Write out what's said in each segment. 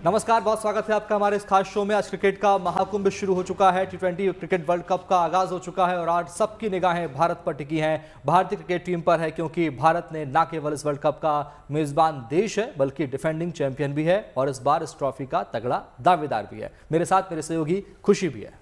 नमस्कार, बहुत स्वागत है आपका हमारे इस खास शो में। आज क्रिकेट का महाकुंभ शुरू हो चुका है। टी20 क्रिकेट वर्ल्ड कप का आगाज हो चुका है और आज सबकी निगाहें भारत पर टिकी हैं, भारतीय क्रिकेट टीम पर है, क्योंकि भारत ने न केवल इस वर्ल्ड कप का मेजबान देश है बल्कि डिफेंडिंग चैंपियन भी है और इस बार इस ट्रॉफी का तगड़ा दावेदार भी है। मेरे साथ मेरे सहयोगी खुशी भी है।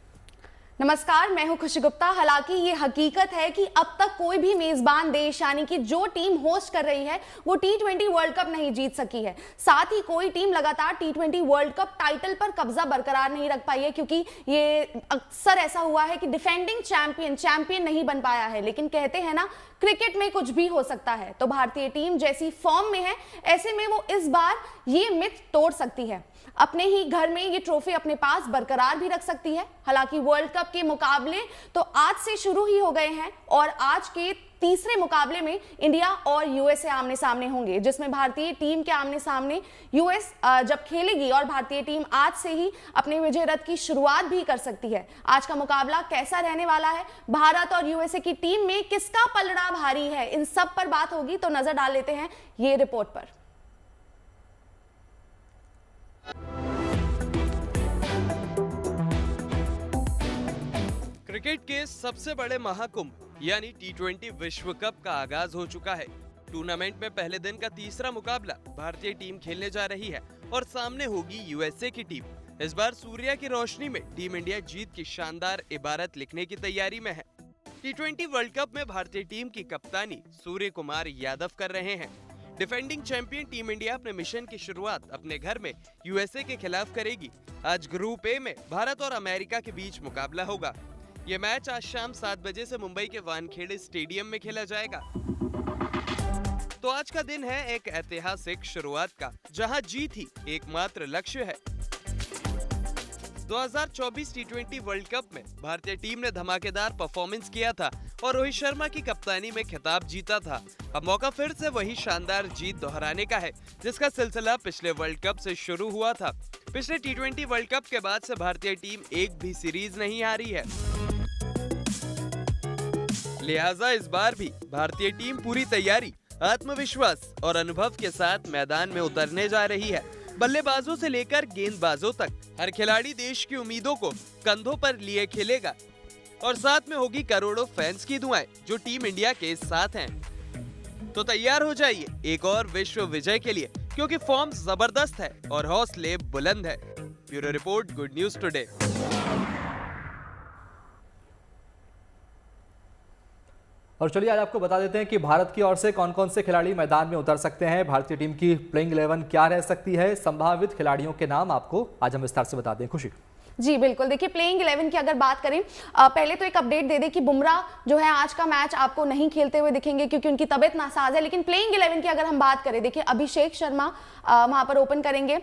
नमस्कार, मैं हूं खुशी गुप्ता। हालांकि ये हकीकत है कि अब तक कोई भी मेजबान देश यानी कि जो टीम होस्ट कर रही है वो टी20 वर्ल्ड कप नहीं जीत सकी है। साथ ही कोई टीम लगातार टी20 वर्ल्ड कप टाइटल पर कब्जा बरकरार नहीं रख पाई है, क्योंकि ये अक्सर ऐसा हुआ है कि डिफेंडिंग चैंपियन नहीं बन पाया है। लेकिन कहते हैं ना, क्रिकेट में कुछ भी हो सकता है। तो भारतीय टीम जैसी फॉर्म में है, ऐसे में वो इस बार ये मिथ तोड़ सकती है, अपने ही घर में ये ट्रॉफी अपने पास बरकरार भी रख सकती है। हालांकि वर्ल्ड कप के मुकाबले तो आज से शुरू ही हो गए हैं और आज के तीसरे मुकाबले में इंडिया और यूएसए आमने सामने होंगे, जिसमें भारतीय टीम के आमने सामने यूएस जब खेलेगी और भारतीय टीम आज से ही अपने विजय रथ की शुरुआत भी कर सकती है। आज का मुकाबला कैसा रहने वाला है, भारत और यूएसए की टीम में किसका पलड़ा भारी है, इन सब पर बात होगी। तो नजर डाल लेते हैं ये रिपोर्ट पर। क्रिकेट के सबसे बड़े महाकुंभ यानी टी20 विश्व कप का आगाज हो चुका है। टूर्नामेंट में पहले दिन का तीसरा मुकाबला भारतीय टीम खेलने जा रही है और सामने होगी यूएसए की टीम। इस बार सूर्य की रोशनी में टीम इंडिया जीत की शानदार इबारत लिखने की तैयारी में है। टी20 वर्ल्ड कप में भारतीय टीम की कप्तानी सूर्य कुमार यादव कर रहे हैं। डिफेंडिंग चैंपियन टीम इंडिया अपने मिशन की शुरुआत अपने घर में यूएसए के खिलाफ करेगी। आज ग्रुप ए में भारत और अमेरिका के बीच मुकाबला होगा। ये मैच आज शाम 7 बजे से मुंबई के वानखेड़े स्टेडियम में खेला जाएगा। तो आज का दिन है एक ऐतिहासिक शुरुआत का, जहां जीत ही एकमात्र लक्ष्य है। 2024 टी20 वर्ल्ड कप में भारतीय टीम ने धमाकेदार परफॉर्मेंस किया था और रोहित शर्मा की कप्तानी में खिताब जीता था। अब मौका फिर से वही शानदार जीत दोहराने का है, जिसका सिलसिला पिछले वर्ल्ड कप से शुरू हुआ था। पिछले टी20 वर्ल्ड कप के बाद से भारतीय टीम एक भी सीरीज नहीं हारी है। लिहाजा इस बार भी भारतीय टीम पूरी तैयारी, आत्मविश्वास और अनुभव के साथ मैदान में उतरने जा रही है। बल्लेबाजों से लेकर गेंदबाजों तक हर खिलाड़ी देश की उम्मीदों को कंधों पर लिए खेलेगा और साथ में होगी करोड़ों फैंस की दुआएं जो टीम इंडिया के साथ हैं। तो तैयार हो जाइए एक और विश्व विजय के लिए, क्योंकि फॉर्म जबरदस्त है और हौसले बुलंद है। Bureau report, good news today. और चलिए आज आपको बता देते हैं कि भारत की ओर से कौन कौन से खिलाड़ी मैदान में उतर सकते हैं, भारतीय टीम की प्लेइंग 11 क्या रह सकती है, संभावित खिलाड़ियों के नाम आपको आज हम विस्तार से बता दें। खुशी जी बिल्कुल, देखिए प्लेइंग 11 की अगर बात करें, पहले तो एक अपडेट दे दें कि बुमराह जो है आज का मैच आपको नहीं खेलते हुए दिखेंगे क्योंकि उनकी तबीयत नासाज है। लेकिन प्लेइंग 11 की अगर हम बात करें, देखिए अभिषेक शर्मा वहां पर ओपन करेंगे,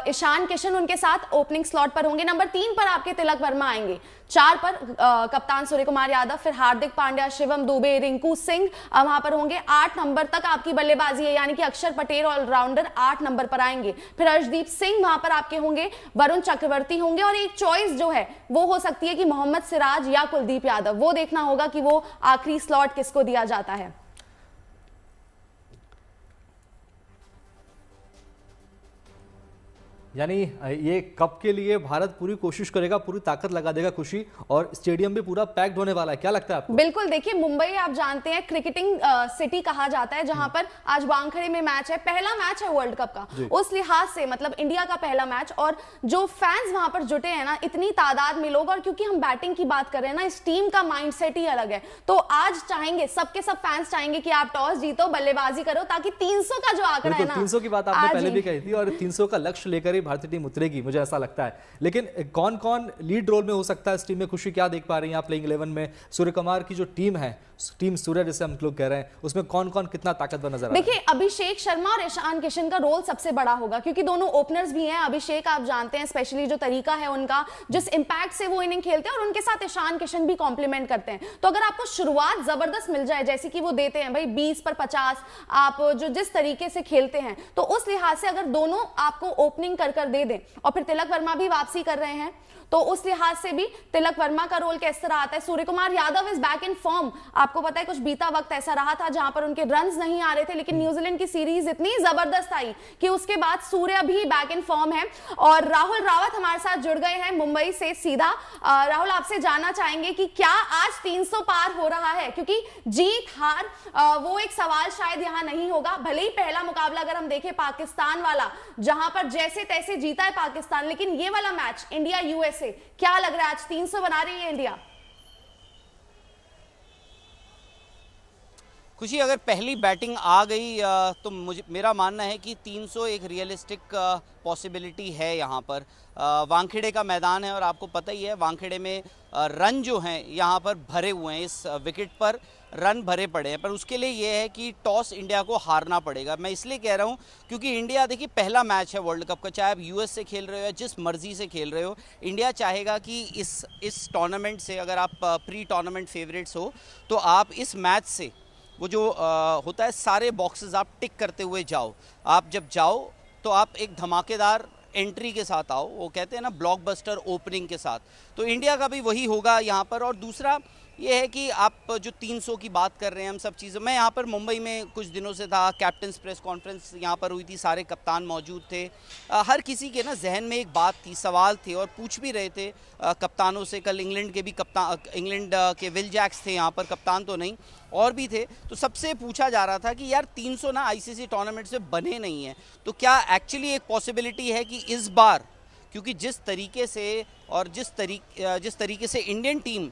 ईशान किशन उनके साथ ओपनिंग स्लॉट पर होंगे। नंबर 3 पर आपके तिलक वर्मा आएंगे, 4 पर कप्तान सूर्य कुमार यादव, फिर हार्दिक पांड्या, शिवम दुबे, रिंकू सिंह वहां पर होंगे। 8 नंबर तक आपकी बल्लेबाजी है, यानी कि अक्षर पटेल ऑलराउंडर 8 नंबर पर आएंगे। फिर अर्शदीप सिंह वहां पर आपके होंगे, वरुण चक्रवर्ती होंगे और एक चॉइस जो है वो हो सकती है कि मोहम्मद सिराज या कुलदीप यादव। वो देखना होगा कि वो आखिरी स्लॉट किसको दिया जाता है। यानी ये कप के लिए भारत पूरी कोशिश करेगा, पूरी ताकत लगा देगा खुशी, और स्टेडियम भी पूरा पैक्ड होने वाला है। क्या लगता है आपको? बिल्कुल, देखिए मुंबई आप जानते हैं क्रिकेटिंग सिटी कहा जाता है, जहां पर आज वानखेड़े में मैच है, पहला मैच है वर्ल्ड कप का। उस लिहाज से मतलब इंडिया का पहला मैच, और जो फैंस वहां पर जुटे हैं ना, इतनी तादाद में लोग, और क्योंकि हम बैटिंग की बात कर रहे हैं ना, इस टीम का माइंडसेट ही अलग है। तो आज चाहेंगे, सबके सब फैंस चाहेंगे कि आप टॉस जीतो, बल्लेबाजी करो, ताकि 300 का जो आंकड़ा है ना, 300 की बात आपने पहले भी कही थी और 300 का लक्ष्य लेकर भारतीय टीम उतरेगी, मुझे ऐसा लगता है। लेकिन कौन कौन लीड रोल में हो सकता है इस टीम में? खुशी क्या देख पा रही हैं आप प्लेइंग 11 में? सूर्य कुमार की जो टीम है, टीम सूर्य जिसे हम लोग कह रहे हैं, उसमें कौन कौन कितना ताकतवर नजर आ रहा है? देखिए अभिषेक शर्मा और ईशान किशन का रोल सबसे बड़ा होगा, क्योंकि दोनों ओपनर्स भी हैं। अभिषेक आप जानते हैं स्पेशली जो तरीका है उनका, जिस इंपैक्ट से वो इनिंग खेलते हैं, और उनके साथ ईशान किशन भी कॉम्प्लीमेंट करते हैं। तो अगर आपको शुरुआत जबरदस्त मिल जाए, जैसे कि वो देते हैं भाई 20 पर 50, आप जो जिस तरीके से खेलते हैं, तो उस लिहाज से अगर दोनों आपको ओपनिंग कर दे दें। और फिर तिलक वर्मा भी वापसी कर रहे हैं, तो उस लिहाज से भी तिलक वर्मा का रोल किस तरह आता है। Surya Kumar Yadav is back in form. आपको पता है कुछ बीता वक्त ऐसा रहा था जहां पर उनके रन्स नहीं आ रहे थे, लेकिन न्यूजीलैंड की सीरीज इतनी जबरदस्त आई कि उसके बाद सूर्य भी बैक इन फॉर्म है। और राहुल रावत हमारे साथ जुड़ गए हैं मुंबई से सीधा। राहुल, आपसे जानना चाहेंगे कि क्या आज 300 पार हो रहा है, क्योंकि जीत हार वो एक सवाल शायद यहां नहीं होगा। भले ही पहला मुकाबला अगर हम देखें पाकिस्तान वाला, जहां पर जैसे तैसे जीता है पाकिस्तान, लेकिन ये वाला मैच इंडिया यूएसए, क्या लग रहा है आज 300 बना रही है इंडिया? खुशी, अगर पहली बैटिंग आ गई तो मेरा मानना है कि 300 एक रियलिस्टिक पॉसिबिलिटी है। यहाँ पर वानखेड़े का मैदान है और आपको पता ही है वानखेड़े में रन जो हैं यहाँ पर भरे हुए हैं, इस विकेट पर रन भरे पड़े हैं। पर उसके लिए ये है कि टॉस इंडिया को हारना पड़ेगा। मैं इसलिए कह रहा हूँ क्योंकि इंडिया, देखिए, पहला मैच है वर्ल्ड कप का, चाहे आप यूएस से खेल रहे हो या जिस मर्जी से खेल रहे हो, इंडिया चाहेगा कि इस टूर्नामेंट से, अगर आप प्री टूर्नामेंट फेवरेट्स हो, तो आप इस मैच से वो जो होता है सारे बॉक्सेस आप टिक करते हुए जाओ। आप जब जाओ तो आप एक धमाकेदार एंट्री के साथ आओ, वो कहते हैं ना ब्लॉकबस्टर ओपनिंग के साथ। तो इंडिया का भी वही होगा यहाँ पर। और दूसरा ये है कि आप जो 300 की बात कर रहे हैं, हम सब चीज़ें, मैं यहाँ पर मुंबई में कुछ दिनों से था, कैप्टन्स प्रेस कॉन्फ्रेंस यहाँ पर हुई थी, सारे कप्तान मौजूद थे। हर किसी के ना जहन में एक बात थी, सवाल थे और पूछ भी रहे थे कप्तानों से। कल इंग्लैंड के भी कप्तान, इंग्लैंड के विल जैक्स थे यहाँ पर, कप्तान तो नहीं, और भी थे। तो सबसे पूछा जा रहा था कि यार 300 ना आईसीसी टूर्नामेंट से बने नहीं है, तो क्या एक्चुअली एक पॉसिबिलिटी है कि इस बार, क्योंकि जिस तरीके से और जिस तरीके से इंडियन टीम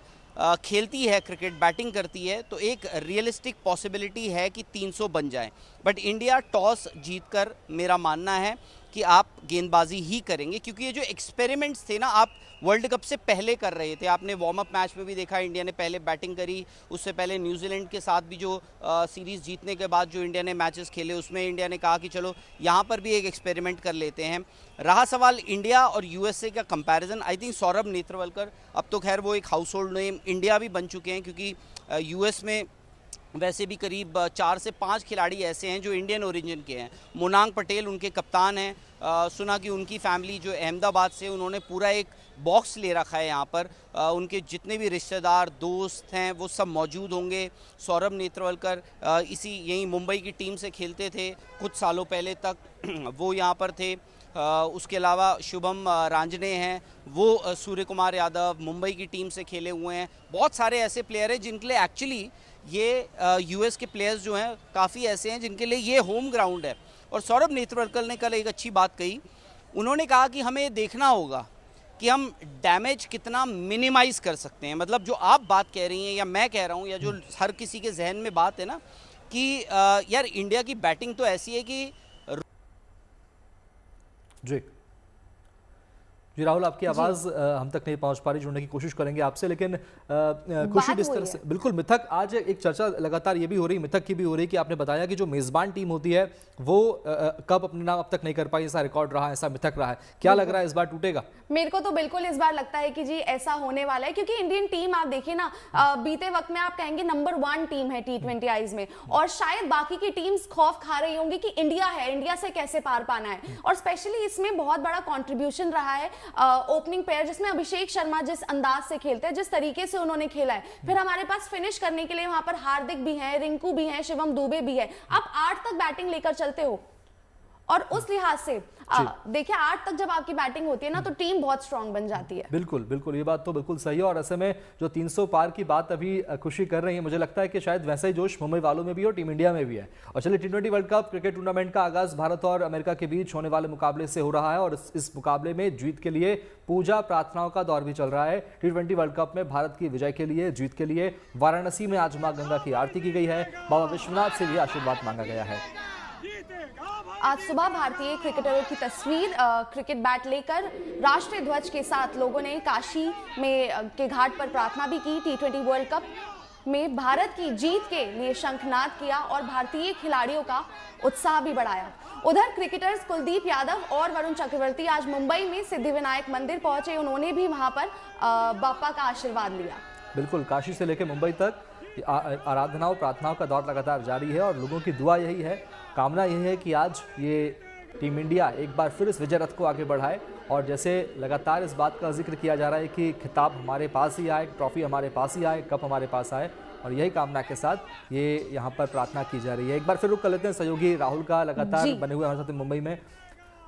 खेलती है, क्रिकेट बैटिंग करती है, तो एक रियलिस्टिक पॉसिबिलिटी है कि 300 बन जाए। बट इंडिया टॉस जीतकर, मेरा मानना है कि आप गेंदबाजी ही करेंगे, क्योंकि ये जो एक्सपेरिमेंट्स थे ना, आप वर्ल्ड कप से पहले कर रहे थे। आपने वार्म अप मैच में भी देखा, इंडिया ने पहले बैटिंग करी, उससे पहले न्यूजीलैंड के साथ भी जो सीरीज़ जीतने के बाद जो इंडिया ने मैचेस खेले, उसमें इंडिया ने कहा कि चलो यहाँ पर भी एक एक्सपेरिमेंट कर लेते हैं। रहा सवाल इंडिया और यूएसए का comparison, I think Saurabh Netravalkar, अब तो खैर वो एक हाउस होल्ड नेम इंडिया भी बन चुके हैं, क्योंकि यूएस में वैसे भी करीब 4 से 5 खिलाड़ी ऐसे हैं जो इंडियन ओरिजिन के हैं। मोनांग पटेल उनके कप्तान हैं। सुना कि उनकी फैमिली जो अहमदाबाद से, उन्होंने पूरा एक बॉक्स ले रखा है यहाँ पर। उनके जितने भी रिश्तेदार, दोस्त हैं, वो सब मौजूद होंगे। सौरभ नेत्रवलकर यहीं मुंबई की टीम से खेलते थे कुछ सालों पहले तक, वो यहाँ पर थे। उसके अलावा शुभम रांजने हैं, वो सूर्य कुमार यादव मुंबई की टीम से खेले हुए हैं। बहुत सारे ऐसे प्लेयर हैं जिनके लिए एक्चुअली ये यूएस के प्लेयर्स जो हैं काफ़ी ऐसे हैं जिनके लिए ये होम ग्राउंड है। और सौरभ नेत्रवलकर ने कल एक अच्छी बात कही, उन्होंने कहा कि हमें देखना होगा कि हम डैमेज कितना मिनिमाइज़ कर सकते हैं। मतलब जो आप बात कह रही हैं या मैं कह रहा हूँ, या जो हर किसी के जहन में बात है ना कि यार इंडिया की बैटिंग तो ऐसी है कि जी राहुल, आपकी आवाज़ हम तक नहीं पहुंच पा रही, जुड़ने की कोशिश करेंगे आपसे, लेकिन खुशी जिस तरह से, बिल्कुल मिथक, आज एक चर्चा लगातार ये भी हो रही, मिथक की भी हो रही कि आपने बताया कि जो मेज़बान टीम होती है वो कप अपने नाम अब तक नहीं कर पाई, ऐसा रिकॉर्ड रहा है, ऐसा मिथक रहा है। क्या लग रहा है इस बार टूटेगा? मेरे को तो बिल्कुल इस बार लगता है कि जी ऐसा होने वाला है, क्योंकि इंडियन टीम आप देखिए ना, बीते वक्त में आप कहेंगे नंबर 1 टीम है T20 आईज में, और शायद बाकी की टीम्स खौफ खा रही होंगी कि इंडिया है, इंडिया से कैसे पार पाना है। और स्पेशली इसमें बहुत बड़ा कॉन्ट्रीब्यूशन रहा है ओपनिंग पेयर, जिसमें अभिषेक शर्मा जिस अंदाज से खेलते हैं, जिस तरीके से उन्होंने खेला है। फिर हमारे पास फिनिश करने के लिए वहां पर हार्दिक भी हैं, रिंकू भी हैं, शिवम दुबे भी है। आप 8 तक बैटिंग लेकर चलते हो, और उस लिहाज से देखिए 8 तक जब आपकी बैटिंग होती है ना, तो टीम बहुत स्ट्रांग बन जाती है। बिल्कुल बिल्कुल, ये बात तो बिल्कुल सही है। और ऐसे में जो 300 पार की बात अभी खुशी कर रही है, मुझे लगता है कि शायद वैसा ही जोश मुंबई वालों में भी और टीम इंडिया में भी है। और चलिए, T20 world cup cricket tournament का आगाज भारत और अमेरिका के बीच होने वाले मुकाबले से हो रहा है, और इस मुकाबले में जीत के लिए पूजा प्रार्थनाओं का दौर भी चल रहा है। T20 वर्ल्ड कप में भारत की विजय के लिए, जीत के लिए वाराणसी में आज मां गंगा की आरती की गई है। बाबा विश्वनाथ से भी आशीर्वाद मांगा गया है। आज सुबह भारतीय क्रिकेटरों की तस्वीर क्रिकेट बैट लेकर राष्ट्रीय ध्वज के साथ लोगों ने काशी में के घाट पर प्रार्थना भी की। T20 वर्ल्ड कप में भारत की जीत के लिए शंखनाद किया और भारतीय खिलाड़ियों का उत्साह भी बढ़ाया। उधर क्रिकेटर्स कुलदीप यादव और वरुण चक्रवर्ती आज मुंबई में सिद्धिविनायक मंदिर पहुंचे। उन्होंने भी वहां पर बापा का आशीर्वाद लिया। बिल्कुल, काशी से लेकर मुंबई तक आराधनाओं प्रार्थनाओं का दौर लगातार जारी है, और लोगों की दुआ यही है, कामना यही है कि आज ये टीम इंडिया एक बार फिर इस विजय रथ को आगे बढ़ाए और जैसे लगातार इस बात का जिक्र किया जा रहा है कि खिताब हमारे पास ही आए, ट्रॉफी हमारे पास ही आए, कप हमारे पास आए, और यही कामना के साथ ये यहाँ पर प्रार्थना की जा रही है। एक बार फिर रुक कर लेते हैं सहयोगी राहुल का, लगातार बने हुए हमारे साथ मुंबई में।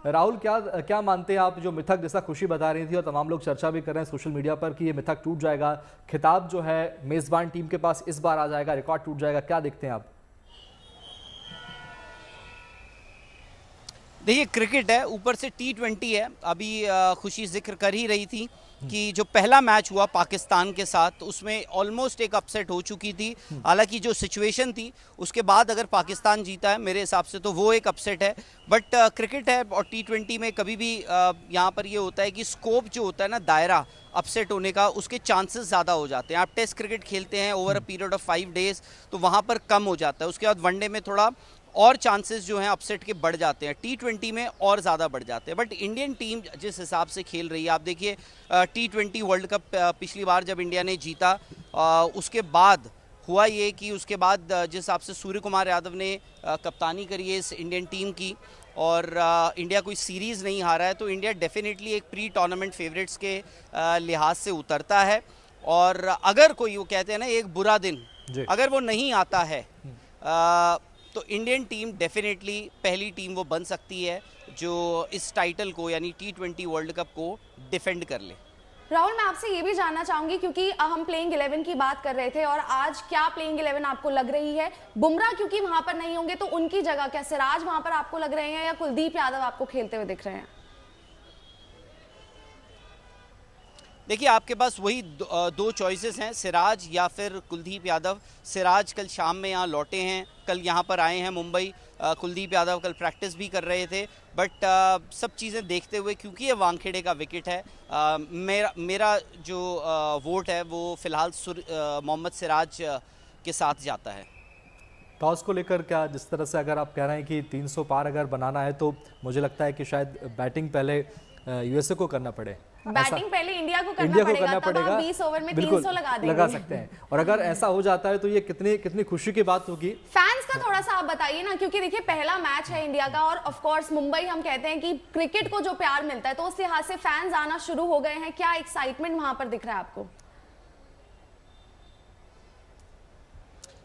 राहुल, क्या मानते हैं आप, जो मिथक जैसा खुशी बता रही थी और तमाम लोग चर्चा भी कर रहे हैं सोशल मीडिया पर कि ये मिथक टूट जाएगा, खिताब जो है मेजबान टीम के पास इस बार आ जाएगा, रिकॉर्ड टूट जाएगा, क्या देखते हैं आप? देखिए, क्रिकेट है, ऊपर से T20 है। अभी खुशी जिक्र कर ही रही थी कि जो पहला मैच हुआ पाकिस्तान के साथ उसमें ऑलमोस्ट एक अपसेट हो चुकी थी। हालांकि जो सिचुएशन थी उसके बाद अगर पाकिस्तान जीता है मेरे हिसाब से तो वो एक अपसेट है, बट क्रिकेट है और T20 में कभी भी यहाँ पर ये होता है कि स्कोप जो होता है ना, दायरा अपसेट होने का, उसके चांसेस ज़्यादा हो जाते हैं। आप टेस्ट क्रिकेट खेलते हैं over a period of 5 days तो वहाँ पर कम हो जाता है, उसके बाद वनडे में थोड़ा और चांसेस जो हैं अपसेट के बढ़ जाते हैं, T20 में और ज़्यादा बढ़ जाते हैं। बट इंडियन टीम जिस हिसाब से खेल रही है, आप देखिए T20 वर्ल्ड कप पिछली बार जब इंडिया ने जीता उसके बाद हुआ ये कि उसके बाद जिस हिसाब से सूर्य कुमार यादव ने कप्तानी करी है इस इंडियन टीम की और इंडिया कोई सीरीज़ नहीं हारा है, तो इंडिया डेफिनेटली एक प्री टूर्नामेंट फेवरेट्स के लिहाज से उतरता है। और अगर कोई, वो कहते हैं ना, एक बुरा दिन अगर वो नहीं आता है तो इंडियन टीम डेफिनेटली पहली टीम वो बन सकती है जो इस टाइटल को यानी T20 वर्ल्ड कप को डिफेंड कर ले। राहुल, मैं आपसे ये भी जानना चाहूंगी क्योंकि हम प्लेइंग 11 की बात कर रहे थे और आज क्या प्लेइंग 11 आपको लग रही है? बुमराह क्योंकि वहां पर नहीं होंगे तो उनकी जगह क्या सिराज वहां पर आपको लग रहे हैं या कुलदीप यादव आपको खेलते हुए दिख रहे हैं? देखिए, आपके पास वही दो चॉइसेस हैं, सिराज या फिर कुलदीप यादव। सिराज कल शाम में यहाँ लौटे हैं, कल यहाँ पर आए हैं मुंबई। कुलदीप यादव कल प्रैक्टिस भी कर रहे थे, बट सब चीज़ें देखते हुए क्योंकि ये वानखेड़े का विकेट है, मेरा जो वोट है वो फ़िलहाल मोहम्मद सिराज के साथ जाता है। टॉस को लेकर क्या, जिस तरह से अगर आप कह रहे हैं कि 300 पार अगर बनाना है तो मुझे लगता है कि शायद बैटिंग पहले यूएसए को करना पड़े, बैटिंग पहले इंडिया को करना पड़ेगा, 20 ओवर में 300 लगा सकते हैं। और अगर ऐसा हो जाता है तो ये कितनी खुशी की बात होगी। फैंस का थोड़ा सा आप बताइए ना, क्योंकि देखिए पहला मैच है इंडिया का और ऑफ कोर्स मुंबई, हम कहते हैं कि क्रिकेट को जो प्यार मिलता है तो उस लिहाज से फैंस आना शुरू हो गए हैं। क्या एक्साइटमेंट वहां पर दिख रहा है आपको?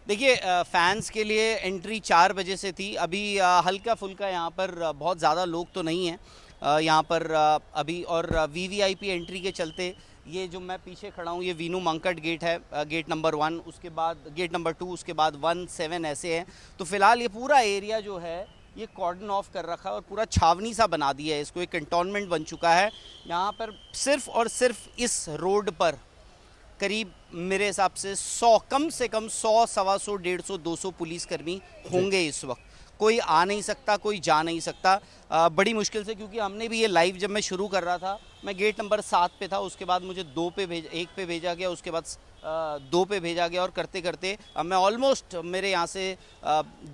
देखिए, फैंस के लिए एंट्री 4 बजे से थी। अभी हल्का फुल्का यहाँ पर बहुत ज़्यादा लोग तो नहीं हैं यहाँ पर अभी, और वीवीआईपी एंट्री के चलते ये जो मैं पीछे खड़ा हूँ ये वीनू मंकट गेट है, गेट नंबर 1, उसके बाद गेट नंबर 2, उसके बाद 1, 7 ऐसे हैं। तो फिलहाल ये पूरा एरिया जो है ये कॉर्डन ऑफ कर रखा है और पूरा छावनी सा बना दिया है, इसको एक कंटोनमेंट बन चुका है। यहाँ पर सिर्फ और सिर्फ इस रोड पर करीब मेरे हिसाब से 100, कम से कम 100, 125, 150, 200 पुलिसकर्मी होंगे इस वक्त। कोई आ नहीं सकता, कोई जा नहीं सकता, बड़ी मुश्किल से, क्योंकि हमने भी ये लाइव जब मैं शुरू कर रहा था मैं गेट नंबर 7 पे था, उसके बाद मुझे 1 पे भेजा गया, उसके बाद 2 पे भेजा गया और करते करते मैं ऑलमोस्ट मेरे यहाँ से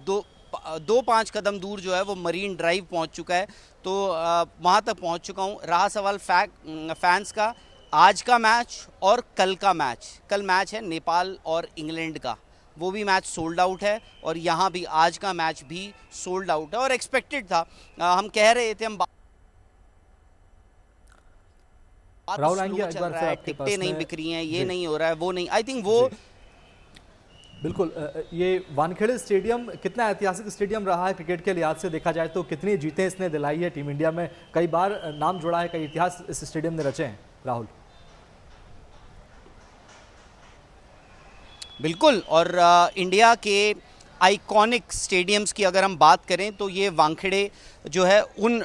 2-5 कदम दूर जो है वो मरीन ड्राइव पहुँच चुका है, तो वहाँ तक पहुँच चुका हूँ। रहा सवाल फैंस का, आज का मैच और कल का मैच, कल मैच है नेपाल और इंग्लैंड का, वो भी मैच सोल्ड आउट है और यहाँ भी आज का मैच भी सोल्ड आउट है और एक्सपेक्टेड था। हम कह रहे थे, हम राहुल आएंगे एक बार फिर आपके पास, टिकटें नहीं बिक रही हैं, ये नहीं हो रहा है, वो नहीं, आई थिंक वो बिल्कुल। ये वानखेड़े स्टेडियम कितना ऐतिहासिक स्टेडियम रहा है क्रिकेट के लिहाज से देखा जाए तो, कितनी जीतें इसने दिलाई है टीम इंडिया में, कई बार नाम जुड़ा है, कई इतिहास इस स्टेडियम ने रचे हैं। राहुल, बिल्कुल, और इंडिया के आइकॉनिक स्टेडियम्स की अगर हम बात करें तो ये वानखेड़े जो है उन,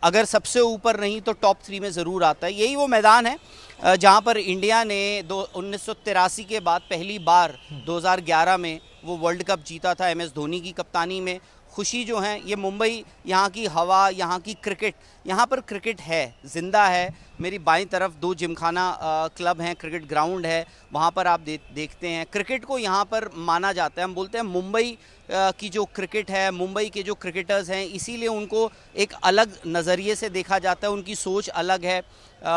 अगर सबसे ऊपर नहीं तो टॉप 3 में ज़रूर आता है। यही वो मैदान है जहां पर इंडिया ने 1983 के बाद पहली बार 2011 में वो वर्ल्ड कप जीता था MS धोनी की कप्तानी में। खुशी जो है ये मुंबई, यहाँ की हवा, यहाँ की क्रिकेट, यहाँ पर क्रिकेट है, ज़िंदा है। मेरी बाईं तरफ 2 जिमखाना क्लब हैं, क्रिकेट ग्राउंड है, वहाँ पर आप देखते हैं क्रिकेट को यहाँ पर माना जाता है। हम बोलते हैं मुंबई की जो क्रिकेट है, मुंबई के जो क्रिकेटर्स हैं, इसीलिए उनको एक अलग नज़रिए से देखा जाता है, उनकी सोच अलग है।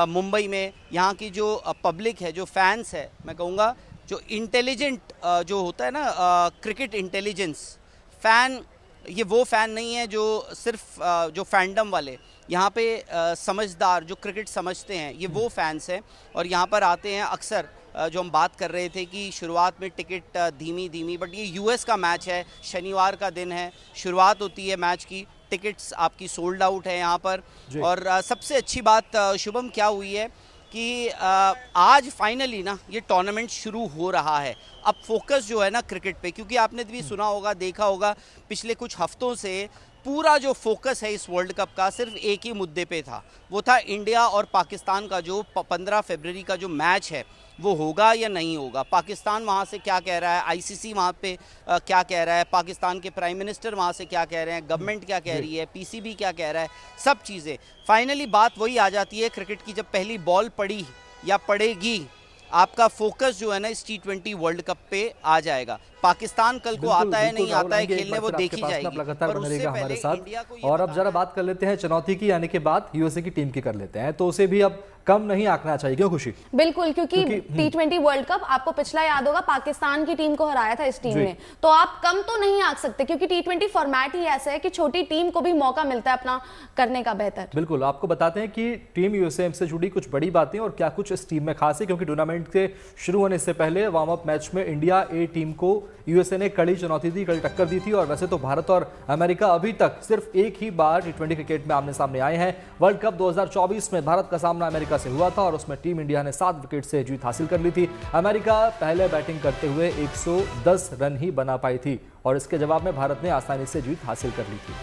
मुंबई में यहाँ की जो पब्लिक है, जो फैंस है, मैं कहूँगा जो इंटेलिजेंट जो होता है ना क्रिकेट इंटेलिजेंस, फ़ैन ये वो फ़ैन नहीं है जो सिर्फ जो फैंडम वाले, यहाँ पे समझदार जो क्रिकेट समझते हैं, ये वो फैंस हैं और यहाँ पर आते हैं अक्सर। जो हम बात कर रहे थे कि शुरुआत में टिकट धीमी, बट ये यूएस का मैच है, शनिवार का दिन है, शुरुआत होती है मैच की, टिकट्स आपकी सोल्ड आउट है यहाँ पर। और सबसे अच्छी बात शुभम क्या हुई है कि आज फाइनली ना ये टूर्नामेंट शुरू हो रहा है। अब फोकस जो है ना क्रिकेट पे, क्योंकि आपने भी सुना होगा, देखा होगा, पिछले कुछ हफ्तों से पूरा जो फोकस है इस वर्ल्ड कप का सिर्फ एक ही मुद्दे पे था, वो था इंडिया और पाकिस्तान का जो 15 फरवरी का जो मैच है वो होगा या नहीं होगा। पाकिस्तान वहाँ से क्या कह रहा है, आईसीसी वहाँ पे क्या कह रहा है, पाकिस्तान के प्राइम मिनिस्टर वहाँ से क्या कह रहे हैं, गवर्नमेंट क्या कह रही है, पीसीबी क्या कह रहा है, सब चीज़ें फाइनली बात वही आ जाती है क्रिकेट की। जब पहली बॉल पड़ी या पड़ेगी, आपका फोकस जो है ना इस T20 वर्ल्ड कप पे आ जाएगा। पाकिस्तान कल को आता है नहीं आता है खेलने, वो देखी जाएगी। लगातार बने रहेगा हमारे साथ। और अब जरा बात कर लेते हैं चुनौती की, यानी कि बात यूएसए की टीम की कर लेते हैं, तो उसे भी अब कम नहीं आंकना चाहिए, क्यों खुशी? बिल्कुल, क्योंकि T20 वर्ल्ड कप आपको पिछला याद होगा, पाकिस्तान की टीम को हराया था इस टीम ने, तो आप कम तो नहीं आंक सकते, क्योंकि T20 फॉर्मेट ही ऐसा है कि छोटी टीम को भी मौका मिलता है अपना करने का बेहतर। बिल्कुल, आपको बताते हैं कि टीम यूएसए से जुड़ी कुछ बड़ी बातें और क्या कुछ इस टीम में खास है, क्योंकि टूर्नामेंट के शुरू होने से पहले वार्म अप मैच में इंडिया ए टीम को यूएसए ने कड़ी चुनौती दी, कड़ी टक्कर दी थी। और वैसे तो भारत और अमेरिका अभी तक सिर्फ एक ही बार T20 क्रिकेट में आमने सामने आए हैं। वर्ल्ड कप 2024 में भारत का सामना अमेरिका से हुआ था और उसमें टीम इंडिया ने 7 विकेट से जीत हासिल कर ली थी। अमेरिका पहले बैटिंग करते हुए 110 रन ही बना पाई थी और इसके जवाब में भारत ने आसानी से जीत हासिल कर ली थी।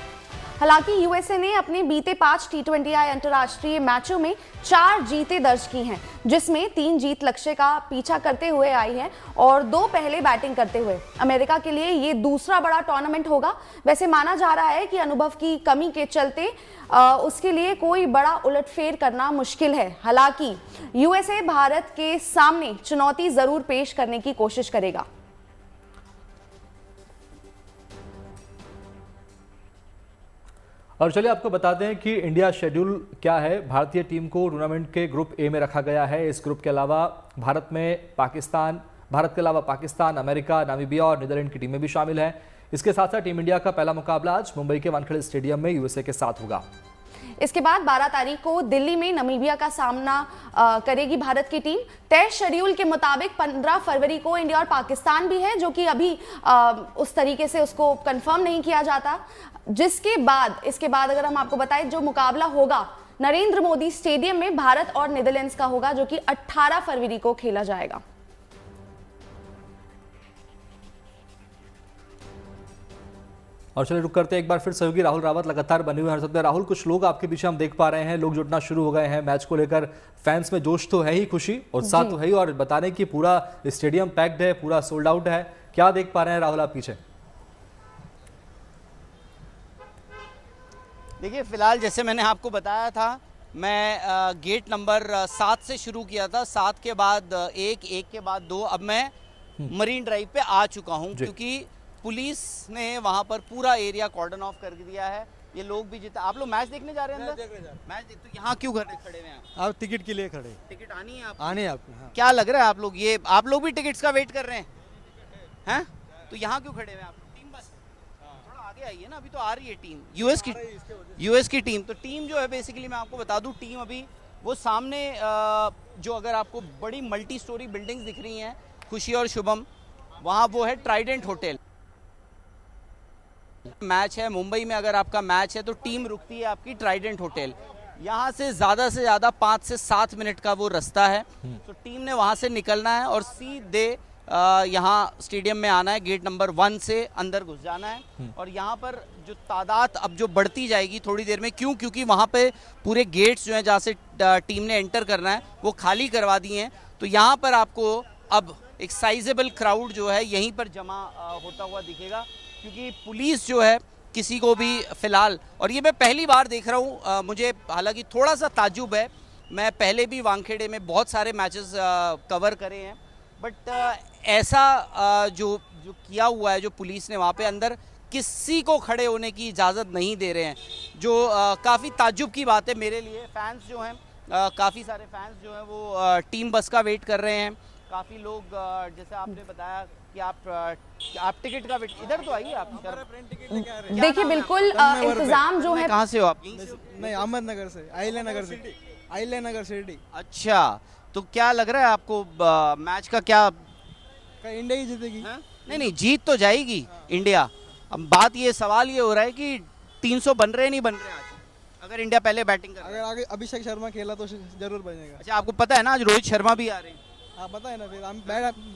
हालांकि यूएसए ने अपने बीते 5 T20I अंतर्राष्ट्रीय मैचों में 4 जीतें दर्ज की हैं, जिसमें 3 जीत लक्ष्य का पीछा करते हुए आई है और 2 पहले बैटिंग करते हुए। अमेरिका के लिए ये दूसरा बड़ा टूर्नामेंट होगा। वैसे माना जा रहा है कि अनुभव की कमी के चलते उसके लिए कोई बड़ा उलटफेर करना मुश्किल है। हालांकि यूएसए भारत के सामने चुनौती जरूर पेश करने की कोशिश करेगा। और चलिए आपको बताते हैं कि इंडिया शेड्यूल क्या है। भारतीय टीम को टूर्नामेंट के ग्रुप ए में रखा गया है। इस ग्रुप के अलावा भारत के अलावा पाकिस्तान, अमेरिका, नामीबिया और नीदरलैंड की टीमें भी शामिल हैं। इसके साथ साथ टीम इंडिया का पहला मुकाबला आज मुंबई के वानखेड़े स्टेडियम में यूएसए के साथ होगा। इसके बाद 12 तारीख को दिल्ली में नामीबिया का सामना करेगी भारत की टीम। तय शेड्यूल के मुताबिक 15 फरवरी को इंडिया और पाकिस्तान भी है, जो कि अभी उस तरीके से उसको कंफर्म नहीं किया जाता। इसके बाद अगर हम आपको बताएं, जो मुकाबला होगा नरेंद्र मोदी स्टेडियम में भारत और नीदरलैंड्स का होगा, जो कि 18 फरवरी को खेला जाएगा। और चलिए रुक करते हैं एक बार फिर सहयोगी राहुल रावत लगातार बने हुए हैं। राहुल, कुछ लोग आपके पीछे हम देख पा रहे हैं, लोग जुड़ना शुरू हो गए हैं मैच को लेकर। फैंस में जोश तो है ही, खुशी उत्साह तो है ही, और बता रहे कि पूरा स्टेडियम पैक्ड है, पूरा सोल्ड आउट है। क्या देख पा रहे हैं राहुल आप पीछे? देखिए, फिलहाल जैसे मैंने आपको बताया था, मैं गेट नंबर 7 से शुरू किया था, 7 के बाद 1 के बाद 2, अब मैं मरीन ड्राइव पे आ चुका हूं, क्योंकि पुलिस ने वहां पर पूरा एरिया कॉर्डन ऑफ कर दिया है। ये लोग भी आप लोग मैच देखने जा रहे हैं अंदर? मैच तो यहाँ क्यों खड़े हुए हैं आप? टिकट के लिए खड़े। टिकट आनी है आपको? आने आपको। हाँ। क्या लग रहा है आप लोग भी टिकट्स का वेट कर रहे हैं? तो यहाँ क्यों खड़े हुए हैं आप? टीम बस थोड़ा आगे आइए ना, अभी तो आ रही है टीम, यूएस की टीम। तो टीम जो है बेसिकली मैं आपको बता दूं, टीम अभी वो सामने जो अगर आपको बड़ी मल्टी स्टोरी बिल्डिंग्स दिख रही हैं, खुशी और शुभम, वहाँ वो है ट्राइडेंट होटल। मैच है मुंबई में, अगर आपका मैच है तो टीम रुकती है आपकी ट्राइडेंट होटल। यहाँ से ज़्यादा 5 से 7 मिनट का वो रास्ता है। तो टीम ने वहाँ से निकलना है और सीधे यहाँ स्टेडियम में आना है, गेट नंबर 1 से अंदर घुस जाना है। और यहाँ पर जो तादाद अब जो बढ़ती जाएगी थोड़ी देर में, क्योंकि वहाँ पे पूरे गेट्स जो हैं जहाँ से टीम ने एंटर करना है वो खाली करवा दिए हैं। तो यहाँ पर आपको अब एक साइजेबल क्राउड जो है यहीं पर जमा होता हुआ दिखेगा, क्योंकि पुलिस जो है किसी को भी फिलहाल, और ये मैं पहली बार देख रहा हूँ, मुझे हालांकि थोड़ा सा ताज्जुब है, मैं पहले भी वानखेड़े में बहुत सारे मैचेस कवर करे हैं, बट ऐसा जो किया हुआ है जो पुलिस ने वहाँ पे अंदर किसी को खड़े होने की इजाज़त नहीं दे रहे हैं, जो काफ़ी ताज्जुब की बात है मेरे लिए। फैंस जो हैं काफ़ी सारे फैंस जो हैं वो टीम बस का वेट कर रहे हैं। काफ़ी लोग जैसे आपने बताया कि कि आप टिकट का इधर तो आइए आप। देखिए बिल्कुल इंतजाम जो है। कहाँ से हो आप? नहीं, अहमदनगर से, आइले नगर सिटी। अच्छा, तो क्या लग रहा है आपको मैच का क्या? इंडिया ही जीतेगी। नहीं, जीत तो जाएगी इंडिया। अब बात ये सवाल ये हो रहा है कि 300 बन रहे नहीं बन रहे आज, अगर इंडिया पहले बैटिंग कर। अगर आगे अभिषेक शर्मा खेला तो जरूर बनेगा। अच्छा, आपको पता है ना आज रोहित शर्मा भी आ रहे हैं? हाँ पता है ना, फिर हम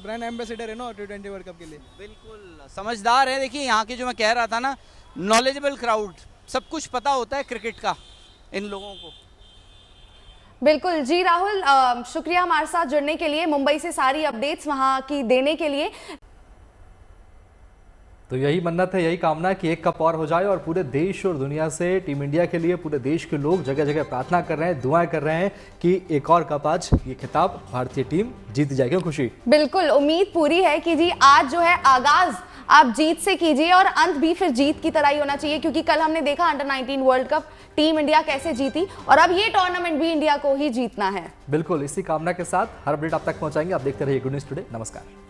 ब्रांड एम्बेसडर है ना T20 वर्ल्ड कप के लिए। बिल्कुल समझदार है। देखिए यहाँ के जो मैं कह रहा था ना, नॉलेजेबल क्राउड, सब कुछ पता होता है क्रिकेट का इन लोगों को। बिल्कुल जी राहुल, शुक्रिया हमारे साथ जुड़ने के लिए, मुंबई से सारी अपडेट्स वहां की देने के लिए। तो यही मन्नत है, यही कामना कि एक कप और हो जाए और पूरे देश और दुनिया से टीम इंडिया के लिए पूरे देश के लोग जगह जगह प्रार्थना कर रहे हैं, दुआएं कर रहे हैं कि एक और कप आज ये खिताब भारतीय टीम जीत जाएगी। खुशी बिल्कुल उम्मीद पूरी है कि जी आज जो है आगाज आप जीत से कीजिए और अंत भी फिर जीत की तरह ही होना चाहिए, क्योंकि कल हमने देखा under 19 world cup team India कैसे जीती और अब ये टूर्नामेंट भी इंडिया को ही जीतना है। बिल्कुल इसी कामना के साथ हर अपडेट आप तक पहुंचाएंगे। आप देखते रहिए गुड न्यूज टुडे। नमस्कार।